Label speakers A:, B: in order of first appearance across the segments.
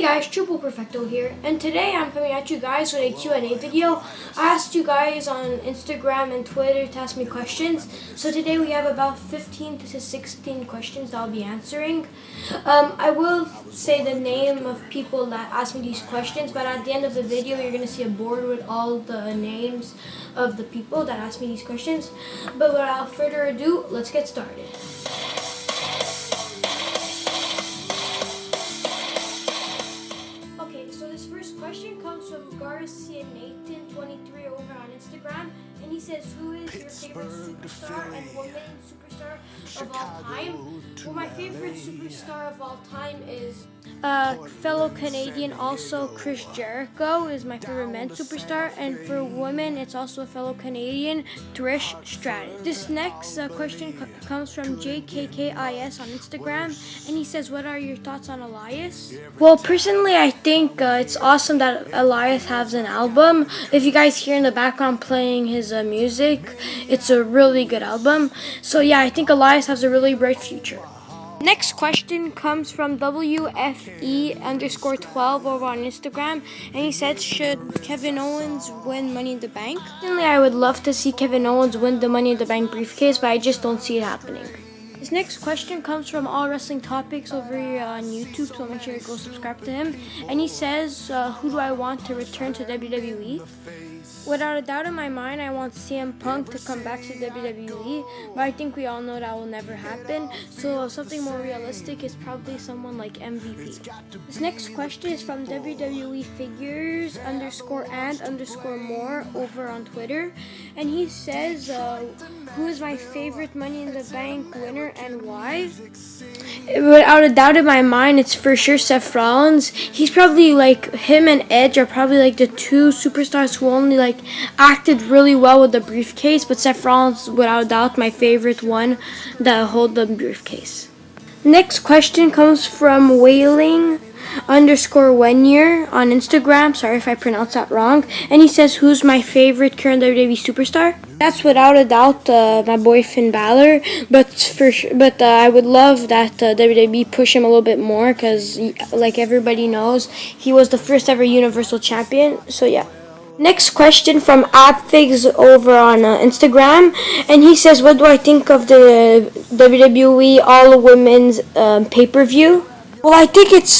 A: Hey guys, Triple Perfecto here, and today I'm coming at you guys with a Q&A video. I asked you guys on Instagram and Twitter to ask me questions, so today we have about 15 to 16 questions that I'll be answering. I will say the name of people that asked me these questions, but at the end of the video you're going to see a board with all the names of the people that asked me these questions. But without further ado, let's get started. So this first question comes from Garcia Nathan 23 over on Instagram, and he says, "Who is your favorite superstar and woman superstar of all time?" Well, my favorite superstar of all time is fellow Canadian, also Chris Jericho is my favorite men's superstar, and for women it's also a fellow Canadian, Trish Stratus. This next question comes from JKKIS on Instagram, and he says, "What are your thoughts on Elias?" Well, personally I think it's awesome that Elias has an album. If you guys hear in the background playing his music, it's a really good album. So yeah, I think Elias has a really bright future. Next question comes from WFE_12 over on Instagram, and he said, "Should Kevin Owens win Money in the Bank?" Personally, I would love to see Kevin Owens win the Money in the Bank briefcase, but I just don't see it happening. This next question comes from All Wrestling Topics over here on YouTube, so make sure you go subscribe to him. And he says, "Who do I want to return to WWE?" Without a doubt in my mind, I want CM Punk to come back to WWE, but I think we all know that will never happen. So something more realistic is probably someone like MVP. This next question is from WWE Figures _and_more over on Twitter, and he says, "Who is my favorite Money in the Bank winner and why?" Without a doubt in my mind, it's for sure Seth Rollins. He's probably like, him and Edge are probably like the two superstars who only like acted really well with the briefcase, but Seth Rollins without a doubt my favorite one that hold the briefcase. Next question comes from Wailing_1year on Instagram. Sorry if I pronounced that wrong. And he says, "Who's my favorite current WWE superstar?" That's without a doubt my boy Finn Balor. But I would love that WWE push him a little bit more, because like everybody knows, he was the first ever Universal Champion. So yeah. Next question from Abfigs over on Instagram, and he says, "What do I think of the WWE All Women's pay-per-view?" Well, I think it's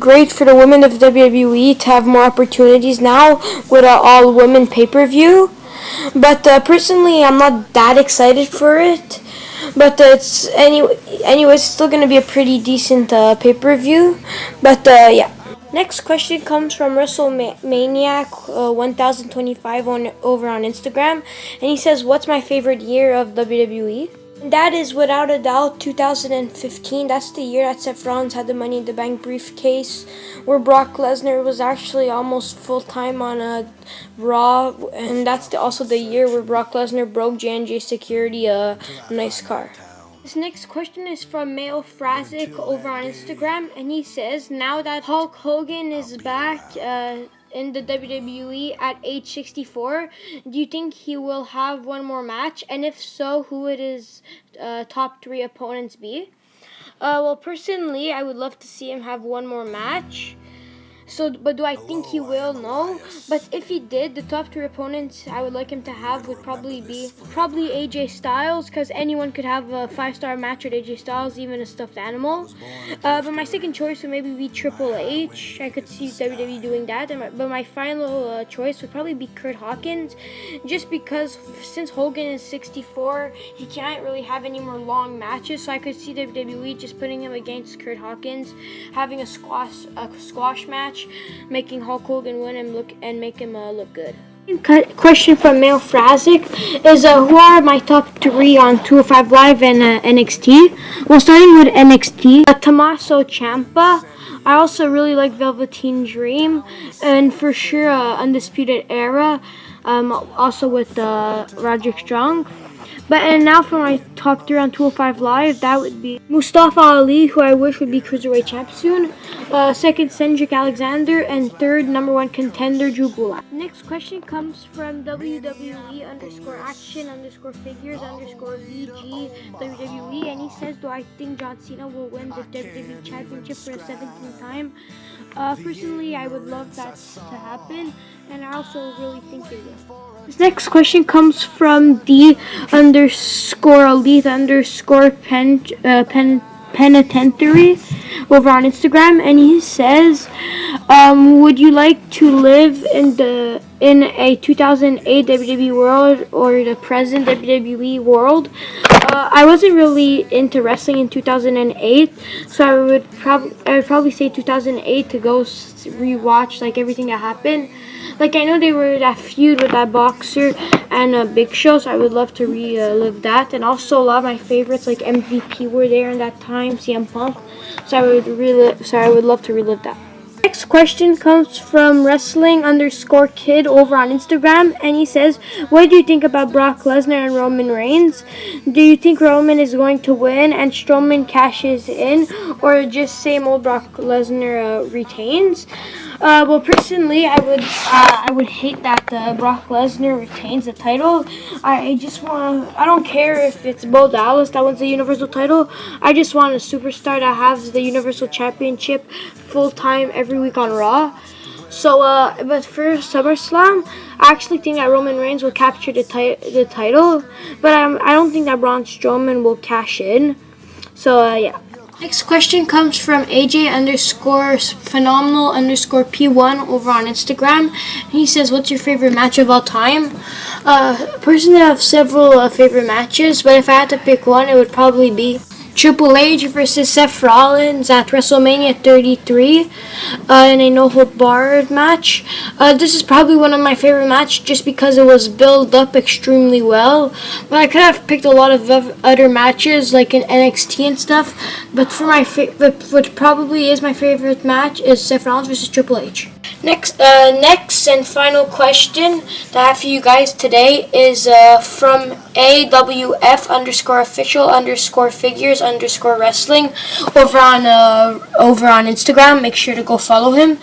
A: great for the women of WWE to have more opportunities now with an all-women pay-per-view. But personally, I'm not that excited for it. But it's still gonna be a pretty decent pay-per-view. But yeah. Next question comes from WrestleManiac 1025 over on Instagram, and he says, "What's my favorite year of WWE?" And that is without a doubt 2015. That's the year that Seth Rollins had the Money in the Bank briefcase, where Brock Lesnar was actually almost full-time on Raw, and that's also the year where Brock Lesnar broke J&J Security a nice car. This next question is from Male Frazic over on Instagram, and he says, "Now that Hulk Hogan is back in the WWE at age 64, do you think he will have one more match? And if so, who would his top 3 opponents be?" Well, personally, I would love to see him have one more match. But do I think he will? No. But if he did, the top 3 opponents I would like him to have would probably be AJ Styles, because anyone could have a 5-star match with AJ Styles, even a stuffed animal. But my second choice would maybe be Triple H. I could see WWE doing that. But my final choice would probably be Kurt Hawkins, just because since Hogan is 64, he can't really have any more long matches. So I could see WWE just putting him against Kurt Hawkins, having a squash match, making Hulk Hogan win and make him look good. Question from Male Frazic is, "Who are my top 3 on 205 Live and NXT?" Well, starting with NXT, Tommaso Ciampa. I also really like Velveteen Dream, and for sure Undisputed Era, also with Roderick Strong. And now for my top 3 on 205 Live, that would be Mustafa Ali, who I wish would be Cruiserweight champ soon. Second, Cedric Alexander, and third, number 1 contender, Drew Gulak. Next question comes from WWE_action_figures_VG WWE, and he says, "Do I think John Cena will win the WWE Championship for the 17th time?" Personally, I would love that to happen, and I also really think it will. This next question comes from D_elite_pen, over on Instagram, and he says, "Would you like to live in a 2008 WWE world or the present WWE world?" I wasn't really into wrestling in 2008, so I would probably say 2008 to go rewatch like everything that happened. Like, I know they were that feud with that boxer and Big Show, so I would love to relive that. And also a lot of my favorites like MVP were there in that time, CM Punk. So I would love to relive that. Next question comes from wrestling_kid over on Instagram, and he says, "What do you think about Brock Lesnar and Roman Reigns? Do you think Roman is going to win and Strowman cashes in, or just same old Brock Lesnar retains?" Well, personally, I would hate that Brock Lesnar retains the title. I don't care if it's Bo Dallas that wins the Universal title. I just want a superstar that has the Universal Championship full time every week on Raw. So, but for SummerSlam, I actually think that Roman Reigns will capture the title, but I don't think that Braun Strowman will cash in. So, yeah. Next question comes from AJ_phenomenal_P1 over on Instagram. He says, "What's your favorite match of all time?" Personally, I have several favorite matches, but if I had to pick one, it would probably be Triple H versus Seth Rollins at WrestleMania 33 in a no-hold barred match. This is probably one of my favorite matches just because it was built up extremely well. But I could have picked a lot of other matches like in NXT and stuff. But for what probably is my favorite match is Seth Rollins versus Triple H. Next and final question that I have for you guys today is from AWF_official_figures_wrestling over on Instagram. Make sure to go follow him.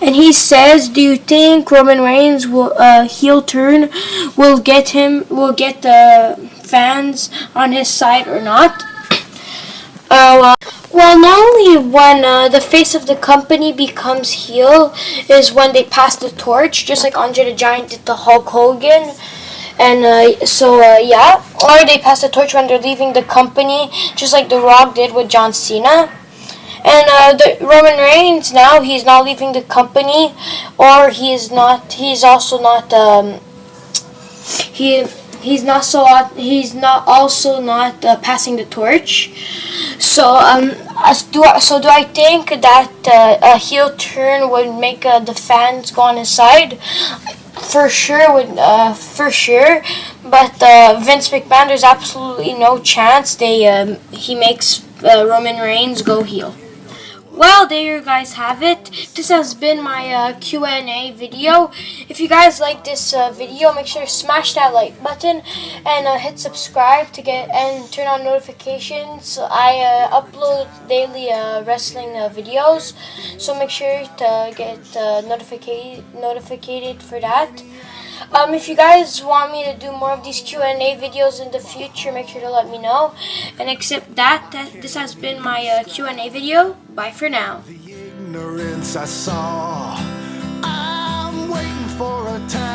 A: And he says, "Do you think Roman Reigns will heel turn will get the fans on his side or not?" Well, not only when the face of the company becomes heel is when they pass the torch, just like Andre the Giant did to Hulk Hogan. And yeah, or they pass the torch when they're leaving the company, just like The Rock did with John Cena. And Roman Reigns now, he's not leaving the company, or he's also not passing the torch. So do I think that a heel turn would make the fans go on his side? For sure, But Vince McMahon, there's absolutely no chance he makes Roman Reigns go heel. Well, there you guys have it. This has been my Q&A video. If you guys like this video, make sure to smash that like button and hit subscribe and turn on notifications. I upload daily wrestling videos, so make sure to get notified for that. If you guys want me to do more of these Q&A videos in the future, make sure to let me know. And except that this has been my Q&A video. Bye for now. The ignorance I saw, I'm waiting for a time.